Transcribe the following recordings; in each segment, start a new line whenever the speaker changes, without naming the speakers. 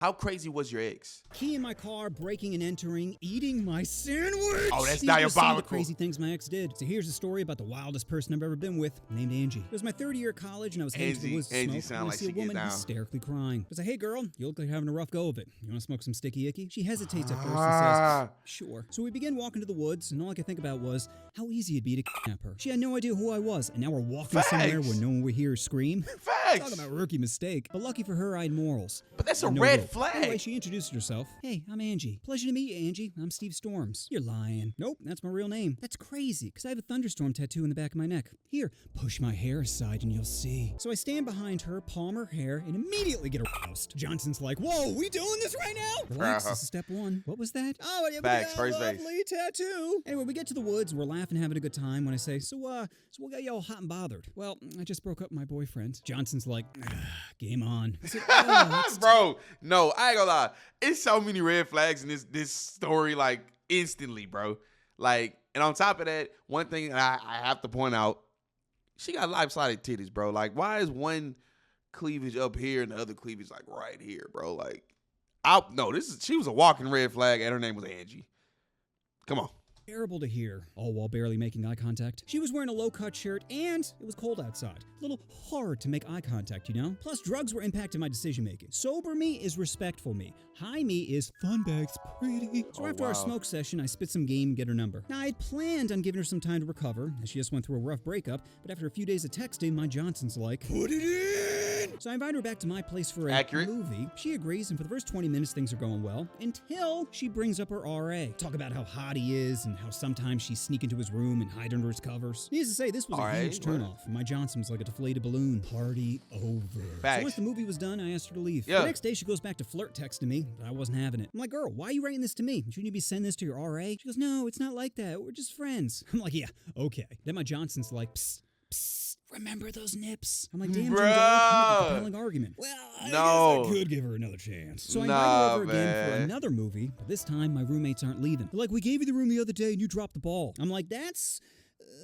How crazy was your ex?
Key in my car, breaking and entering, eating my sandwich.
Oh, that's
These were some of the
diabolical.
crazy things my ex did. So here's a story about the wildest person I've ever been with, named Angie. It was my third year of college, and I was heading to the woods to
Angie
smoke,
sound
and I
like
see
she
a
get
woman
down.
hysterically crying. I was like, hey girl, you look like you're having a rough go of it. You want to smoke some sticky icky? She hesitates at first and says, sure. So we begin walking to the woods, and all I could think about was how easy it'd be to kidnap her. She had no idea who I was, and now we're walking somewhere where no one would hear her scream.
Facts.
Talk about a rookie mistake. But lucky for her, I had morals.
But that's a
No
red
rope.
flag.
Anyway, she introduced herself. Hey, I'm Angie. Pleasure to meet you, Angie. I'm Steve Storms. You're lying. Nope, that's my real name. That's crazy, because I have a thunderstorm tattoo in the back of my neck. Here, push my hair aside and you'll see. So I stand behind her, palm her hair, and immediately get aroused. Johnson's like, whoa, we doing this right now? Relax, this is step one. What was that? Oh, yeah,
Facts, first base.
lovely tattoo. Anyway, we get to the woods, we're laughing, having a good time when I say, so what got you all hot and bothered? Well, I just broke up with my boyfriend. Johnson's like, game on. I said, oh, that's
Bro, no, I ain't gonna lie. It's so many red flags in this story, like, instantly, bro. Like, and on top of that, one thing I have to point out, she got lopsided titties, bro. Like, why is one cleavage up here and the other cleavage, like, right here, bro? Like, she was a walking red flag, and her name was Angie. Come on.
terrible to hear, all while barely making eye contact. She was wearing a low-cut shirt, and it was cold outside. A little hard to make eye contact, you know? Plus, drugs were impacting my decision-making. Sober me is respectful me. High me is fun bags pretty. So after our smoke session, I spit some game and get her number. Now, I'd planned on giving her some time to recover, as she just went through a rough breakup, but after a few days of texting, my Johnson's like, put it in! So I invite her back to my place for a movie. She agrees, and for the first 20 minutes, things are going well, until she brings up her RA. Talk about how hot he is, and how sometimes she sneak into his room and hide under his covers. Needless to say, this was a huge turnoff, and my Johnson was like a deflated balloon. Party over. So once the movie was done, I asked her to leave. The next day, she goes back to flirt texting me, but I wasn't having it. I'm like, girl, why are you writing this to me? Shouldn't you be sending this to your RA? She goes, no, it's not like that. We're just friends. I'm like, yeah, okay. Then my Johnson's like, psst, psst, remember those nips? I'm like, damn, Jim, come up with a compelling argument. Well, I guess I could give her another chance. So I invite her over again for another movie, but this time my roommates aren't leaving. They're like, we gave you the room the other day and you dropped the ball. I'm like, that's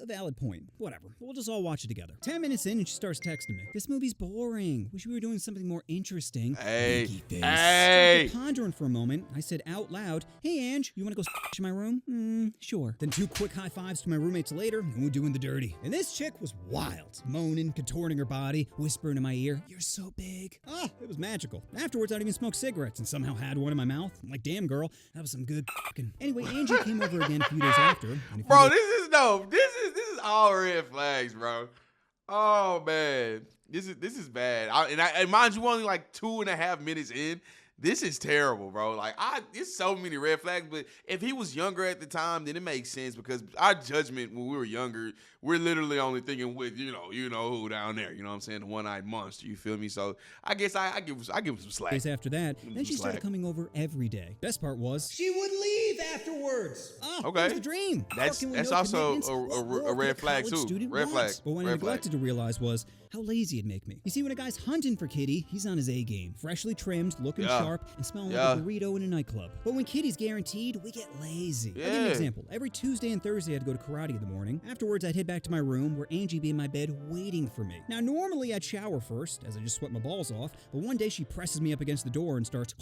a valid point. Whatever. We'll just all watch it together. 10 minutes in and she starts texting me. This movie's boring. Wish we were doing something more interesting.
Hey.
So after pondering for a moment, I said out loud, hey, Ange, you want to go in my room? Sure. Then 2 quick high fives to my roommates later, and we're doing the dirty. And this chick was wild. Moaning, contorting her body, whispering in my ear, you're so big. It was magical. Afterwards, I'd even smoked cigarettes and somehow had one in my mouth. I'm like, damn, girl, that was some good fucking. Anyway, Angie came over again a few days after.
Bro, this is all red flags, bro. Oh man, this is bad. And mind you, only like 2.5 minutes in. This is terrible, bro. Like, it's so many red flags. But if he was younger at the time, then it makes sense because our judgment when we were younger, we're literally only thinking with you know who down there. You know what I'm saying? The one-eyed monster. You feel me? So I guess I give him some slack.
Days after that, then she started coming over every day. Best part was she would leave afterwards. Okay, it was the dream.
That's also a red flag too. Red flag.
But what I neglected to realize was how lazy it'd make me. You see, when a guy's hunting for Kitty, he's on his A game, freshly trimmed, looking sharp, and smelling like a burrito in a nightclub. But when Kitty's guaranteed, we get lazy. I'll give you an example. Every Tuesday and Thursday, I'd go to karate in the morning. Afterwards, I'd head back to my room where Angie be in my bed waiting for me. Now, normally I'd shower first, as I just sweat my balls off, but one day she presses me up against the door and starts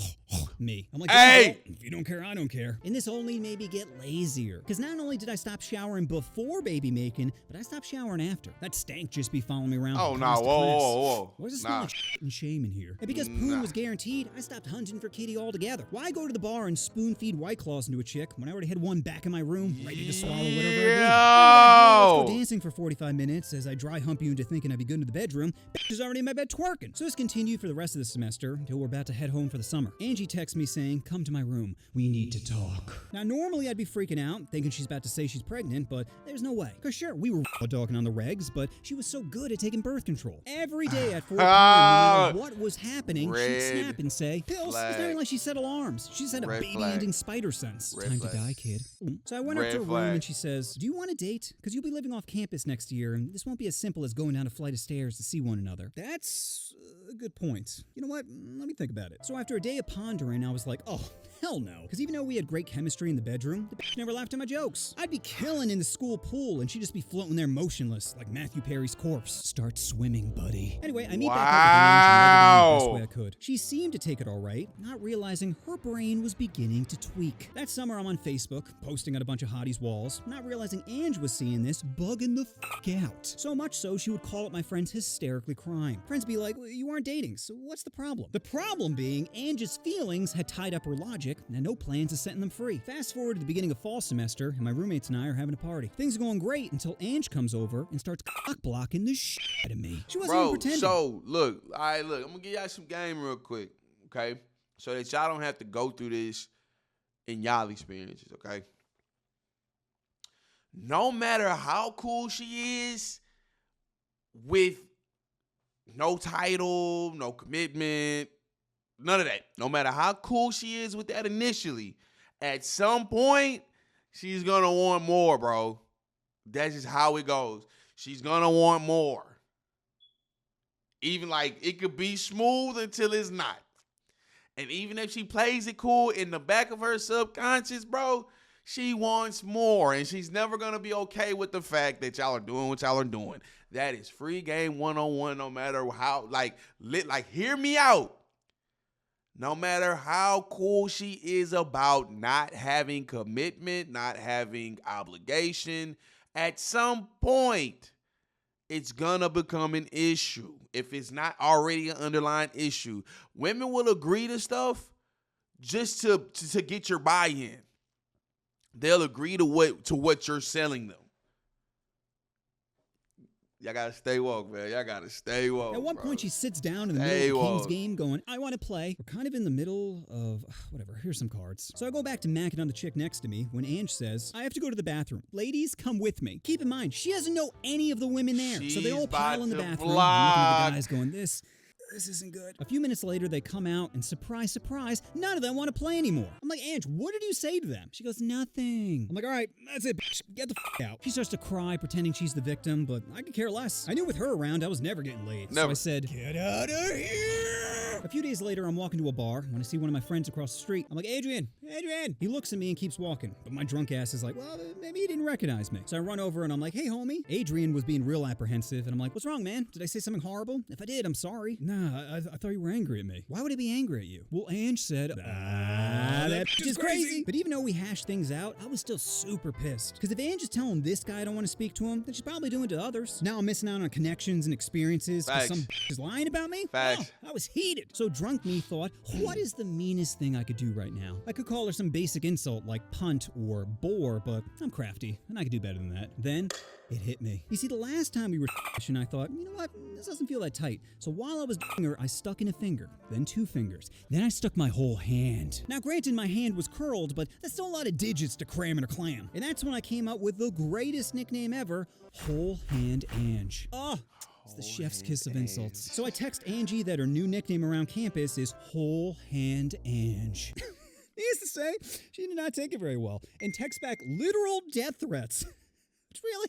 me. I'm like, hey! If you don't care, I don't care. And this only made me get lazier. Because not only did I stop showering before baby making, but I stopped showering after. That stank just be following me around.
Oh, no, whoa.
Why does it smell like shit and shame in here? And because Poon was guaranteed, I stopped hunting for Kitty altogether. Why go to the bar and spoon feed White Claws into a chick when I already had one back in my room, ready to swallow whatever I did? Let's go dancing for 45 minutes as I dry hump you into thinking I'd be good into the bedroom. Bitch is already in my bed twerking. So this continued for the rest of the semester until we're about to head home for the summer. Angie texts me saying, come to my room. We need to talk. Now, normally I'd be freaking out, thinking she's about to say she's pregnant, but there's no way. Because sure, we were talking on the regs, but she was so good at taking birth control. Every day at 4 p.m., no matter what was happening, she'd snap and say, Pills, it's not even like she set alarms. She just had a baby-ending spider sense. Time to die, kid. So I went up to her room and she says, do you want a date? Because you'll be living off campus next year, and this won't be as simple as going down a flight of stairs to see one another. That's a good point. You know what? Let me think about it. So after a day of pondering, I was like, oh, Hell no. Because even though we had great chemistry in the bedroom, the bitch never laughed at my jokes. I'd be killing in the school pool, and she'd just be floating there motionless, like Matthew Perry's corpse. Start swimming, buddy. Anyway, I meet back up with Ange and rubbed it in the best way I could. She seemed to take it all right, not realizing her brain was beginning to tweak. That summer, I'm on Facebook, posting on a bunch of hotties' walls, not realizing Ange was seeing this, bugging the f*** out. So much so, she would call up my friends hysterically crying. Friends be like, well, you aren't dating, so what's the problem? The problem being, Ange's feelings had tied up her logic, and had no plans of setting them free. Fast forward to the beginning of fall semester, and my roommates and I are having a party. Things are going great until Ange comes over and starts cock-blocking the shit out of me. She wasn't even pretending.
So, look, all right, look, I'm going to give y'all some game real quick, okay? So that y'all don't have to go through this in y'all experiences, okay? No matter how cool she is with no title, no commitment, none of that. No matter how cool she is with that initially, at some point, she's going to want more, bro. That's just how it goes. She's going to want more. Even like it could be smooth until it's not. And even if she plays it cool in the back of her subconscious, bro, she wants more. And she's never going to be okay with the fact that y'all are doing what y'all are doing. That is free game 101 no matter how, like, hear me out. No matter how cool she is about not having commitment, not having obligation, at some point, it's gonna become an issue. If it's not already an underlying issue, women will agree to stuff just to get your buy-in. They'll agree to what you're selling them. Y'all gotta stay woke, man. Y'all gotta stay woke.
At one point, she sits down in the middle of King's game going, I want to play. We're kind of in the middle of, whatever, here's some cards. So I go back to macking on the chick next to me when Ange says, I have to go to the bathroom. Ladies, come with me. Keep in mind, she doesn't know any of the women there. So they all pile in the bathroom. I'm looking at the guys going, this isn't good. A few minutes later, they come out, and surprise, surprise, none of them want to play anymore. I'm like, Ange, what did you say to them? She goes, nothing. I'm like, all right, that's it, bitch. Get the f*** out. She starts to cry, pretending she's the victim, but I could care less. I knew with her around, I was never getting laid. Never. So I said, get out of here. A few days later, I'm walking to a bar when I see one of my friends across the street. I'm like, Adrian. He looks at me and keeps walking, but my drunk ass is like, well, maybe he didn't recognize me. So I run over and I'm like, hey, homie. Adrian was being real apprehensive, and I'm like, what's wrong, man? Did I say something horrible? If I did, I'm sorry. Nah, I thought you were angry at me. Why would I be angry at you? Well, Ange said, that is crazy. But even though we hashed things out, I was still super pissed. Because if Ange is telling this guy I don't want to speak to him, then she's probably doing it to others. Now I'm missing out on connections and experiences because some is lying about me?
Facts.
Oh, I was heated. So drunk me thought, what is the meanest thing I could do right now? I could call her some basic insult like punt or bore, but I'm crafty and I could do better than that. Then it hit me. You see, the last time we were and I thought, you know what? This doesn't feel that tight. So while I was doing her, I stuck in a finger, then two fingers. Then I stuck my whole hand. Now, granted, my hand was curled, but that's still a lot of digits to cram in a clam. And that's when I came up with the greatest nickname ever, Whole Hand Ange. Oh, it's the chef's kiss of insults. So I text Angie that her new nickname around campus is Whole Hand Ange. Needless to say, she did not take it very well and texts back literal death threats. It's really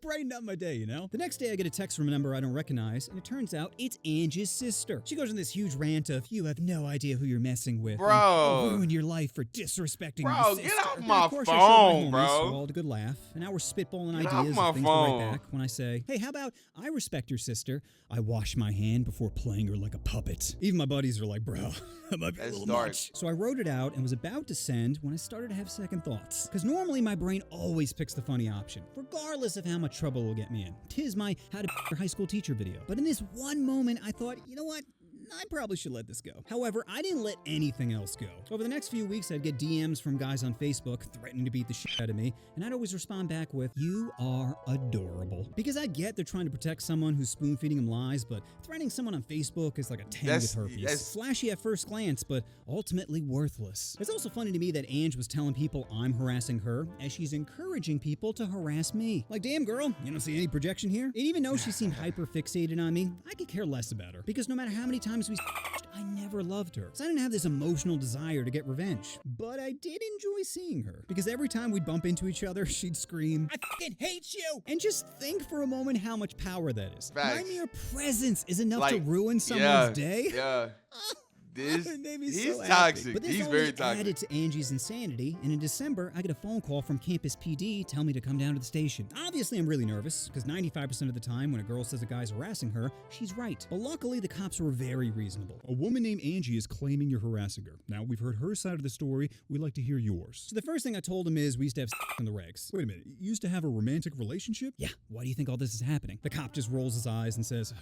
brightened up my day, you know? The next day, I get a text from a number I don't recognize, and it turns out it's Ange's sister. She goes on this huge rant of, you have no idea who you're messing with.
Bro.
I'll ruin your life for disrespecting your sister.
Get off my phone,
homies,
bro.
Swallowed a good laugh, and now we're spitballing
Get
ideas
off
of things to write back when I say, hey, how about I respect your sister? I wash my hand before playing her like a puppet. Even my buddies are like, bro, that might be a little much. So I wrote it out and was about to send when I started to have second thoughts. Because normally my brain always picks the funny option, regardless of how much trouble it will get me in. 'Tis my how to your high school teacher video. But in this one moment, I thought, you know what? I probably should let this go. However, I didn't let anything else go. Over the next few weeks, I'd get DMs from guys on Facebook threatening to beat the shit out of me, and I'd always respond back with, you are adorable. Because I get they're trying to protect someone who's spoon-feeding them lies, but threatening someone on Facebook is like a 10 with herpes. That's flashy at first glance, but ultimately worthless. It's also funny to me that Ange was telling people I'm harassing her, as she's encouraging people to harass me. Like, damn girl, you don't see any projection here? And even though she seemed hyper-fixated on me, I could care less about her. Because no matter how many times I never loved her. So I didn't have this emotional desire to get revenge. But I did enjoy seeing her. Because every time we'd bump into each other, she'd scream, I fucking hate you! And just think for a moment how much power that is.
Facts.
My mere presence is enough to ruin someone's day.
Yeah. This
It made me
he's
so happy.
toxic.
But this
He's
only
very toxic.
added to Angie's insanity, and in December, I get a phone call from Campus PD telling me to come down to the station. Obviously, I'm really nervous, because 95% of the time when a girl says a guy's harassing her, she's right. But luckily, the cops were very reasonable.
A woman named Angie is claiming you're harassing her. Now, we've heard her side of the story. We'd like to hear yours.
So the first thing I told him is we used to have on the regs.
Wait a minute. You used to have a romantic relationship?
Yeah, why do you think all this is happening? The cop just rolls his eyes and says,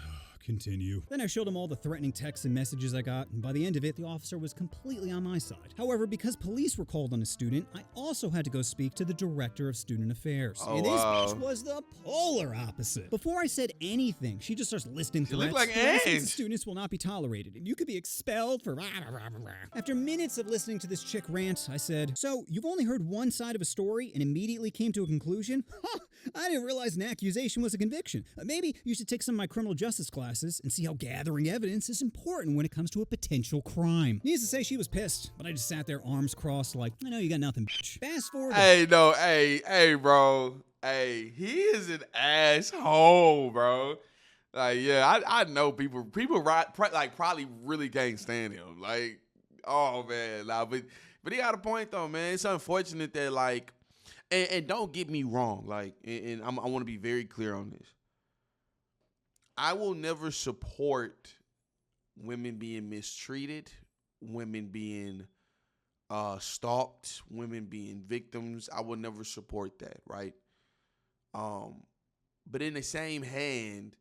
Continue.
Then I showed him all the threatening texts and messages I got, and by the end of it, the officer was completely on my side. However, because police were called on a student, I also had to go speak to the director of student affairs.
Oh,
and this
wow.
bitch was the polar opposite. Before I said anything, she just starts listing
She
threats.
looked like
Harassment
Ange.
to students will not be tolerated, and you could be expelled for rah, rah, rah, rah, rah. After minutes of listening to this chick rant, I said, so you've only heard one side of a story and immediately came to a conclusion? Huh, I didn't realize an accusation was a conviction. Maybe you should take some of my criminal justice classes and see how gathering evidence is important when it comes to a potential crime. Needless to say, she was pissed, but I just sat there arms crossed like, I know you got nothing, bitch. Fast forward.
Hey, no, hey, bro. Hey, he is an asshole, bro. Like, yeah, I know people probably really can't stand him. Like, oh man, nah, but he got a point though, man. It's unfortunate that like, and don't get me wrong, like, and I want to be very clear on this. I will never support women being mistreated, women being stalked, women being victims. I will never support that, right? But in the same hand,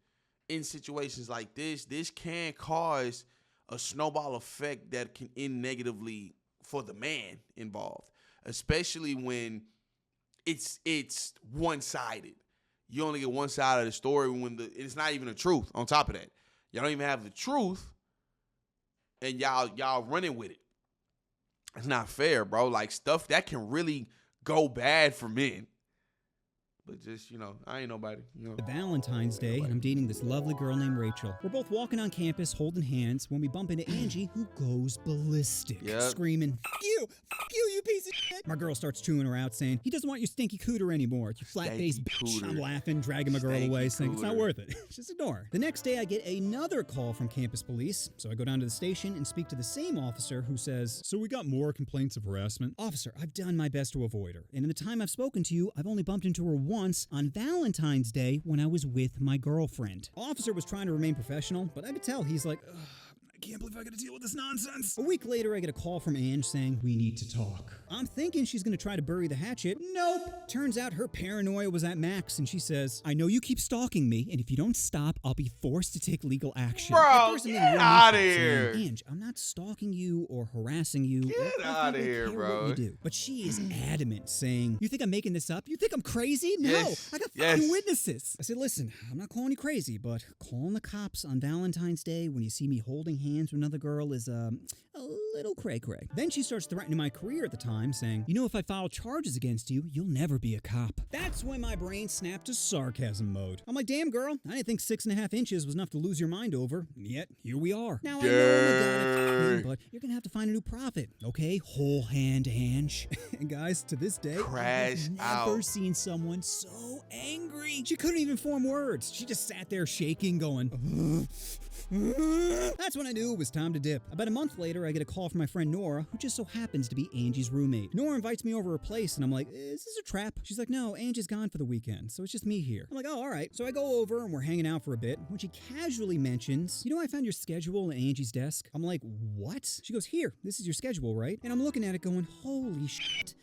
in situations like this can cause a snowball effect that can end negatively for the man involved, especially when it's one-sided. You only get one side of the story when it's not even the truth. On top of that, y'all don't even have the truth, and y'all running with it. It's not fair, bro. Like, stuff that can really go bad for men. But just, I ain't nobody.
Valentine's Day, and I'm dating this lovely girl named Rachel. We're both walking on campus holding hands when we bump into Angie, who goes ballistic, screaming, Fuck you, you piece of shit. My girl starts chewing her out, saying, he doesn't want your stinky cooter anymore, you flat-faced bitch.
Cooter.
I'm laughing, dragging my girl away, saying, it's not
cooter.
worth it. Just ignore her. The next day, I get another call from campus police, so I go down to the station and speak to the same officer who says,
So we got more complaints of harassment?
Officer, I've done my best to avoid her, and in the time I've spoken to you, I've only bumped into her once on Valentine's Day when I was with my girlfriend. Officer was trying to remain professional, but I could tell he's like, ugh.
I can't believe I gotta deal with this nonsense.
A week later, I get a call from Ange saying, we need to talk. I'm thinking she's gonna try to bury the hatchet. Nope. Turns out her paranoia was at max, and she says, I know you keep stalking me, and if you don't stop, I'll be forced to take legal action.
Bro,
At first, I'm getting
get
real
outta
defensive,
here.
saying, Ange, I'm not stalking you or harassing you.
Get
or I
outta
don't
here,
care
bro.
What you do. But she is adamant, saying, you think I'm making this up? You think I'm crazy? No,
Yes.
I got
Yes.
fucking witnesses. I said, listen, I'm not calling you crazy, but calling the cops on Valentine's Day when you see me holding hands with another girl is a little cray-cray. Then she starts threatening my career at the time, saying, if I file charges against you, you'll never be a cop. That's when my brain snapped to sarcasm mode. I'm like, damn girl, I didn't think 6.5 inches was enough to lose your mind over, and yet here we are. Now I know I'm a guy, but you're gonna have to find a new prophet, okay? Whole hand Ange. And guys, to this day,
Crash
I've never
out.
seen someone so angry. She couldn't even form words. She just sat there shaking, going, That's when I knew it was time to dip. About a month later, I get a call from my friend Nora, who just so happens to be Angie's roommate. Nora invites me over her place, and I'm like, is this a trap? She's like, no, Angie's gone for the weekend, so it's just me here. I'm like, oh, all right. So I go over, and we're hanging out for a bit, when she casually mentions, I found your schedule at Angie's desk. I'm like, what? She goes, here, this is your schedule, right? And I'm looking at it going, holy shit.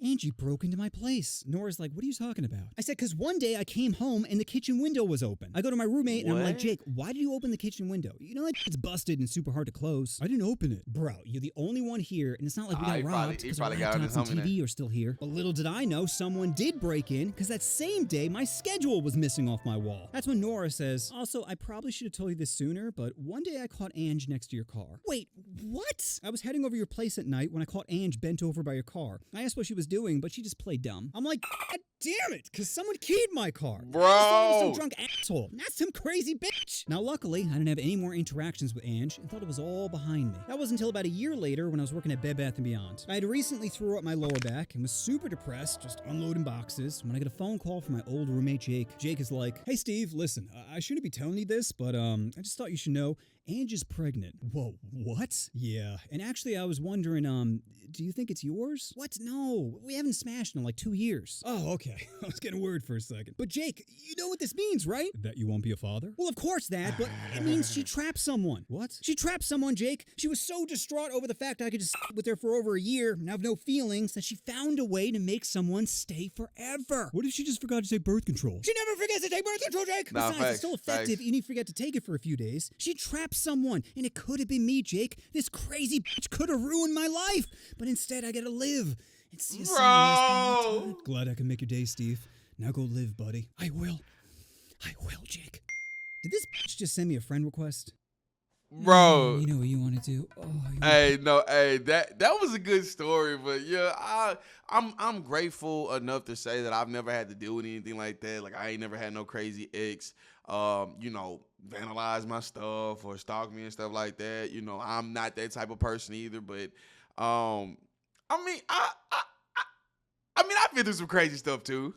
Angie broke into my place. Nora's like, what are you talking about? I said, because one day I came home and the kitchen window was open. I go to my roommate and I'm like,
What?
Jake, why did you open the kitchen window? You know that it's busted and super hard to close.
I didn't open it.
Bro, you're the only one here, and it's not like we
he
got
probably-
robbed
he
because our
probably got on his
laptops and
helmet
TV are still here. But little did I know someone did break in because that same day my schedule was missing off my wall. That's when Nora says, also, I probably should have told you this sooner, but one day I caught Ange next to your car. Wait, what? I was heading over your place at night when I caught Ange bent over by your car. I asked what she was doing, but she just played dumb. I'm like, God damn it, because someone keyed my car.
Bro.
I just thought it was some drunk asshole, not some crazy bitch. Now, luckily, I didn't have any more interactions with Ange and thought it was all behind me. That wasn't until about a year later when I was working at Bed Bath & Beyond. I had recently threw up my lower back and was super depressed, just unloading boxes, when I got a phone call from my old roommate, Jake. Jake is like, hey, Steve, listen, I shouldn't be telling you this, but I just thought you should know Ange is pregnant. Whoa, what? Yeah, and actually I was wondering, do you think it's yours? What? No, we haven't smashed in like 2 years. Oh, okay. I was getting worried for a second. But Jake, you know what this means, right?
That you won't be a father?
Well, of course that, but it means she trapped someone.
What?
She trapped someone, Jake. She was so distraught over the fact I could just with her for over a year and have no feelings that she found a way to make someone stay forever.
What if she just forgot to take birth control?
She never forgets to take birth control, Jake.
Nah,
Besides,
facts,
it's still effective
facts.
even if you forget to take it for a few days. She trapped someone, and it could have been me, Jake. This crazy bitch could have ruined my life, but instead I gotta live and see a son one more time.
Glad I can make your day, Steve. Now go live, buddy.
I will, Jake. Did this bitch just send me a friend request?
Bro.
You know what you want to do. Oh,
Hey, no, hey, that was a good story, but yeah, I'm grateful enough to say that I've never had to deal with anything like that. Like, I ain't never had no crazy ex, vandalize my stuff or stalk me and stuff like that. You know, I'm not that type of person either. But, I mean, I've been through some crazy stuff too.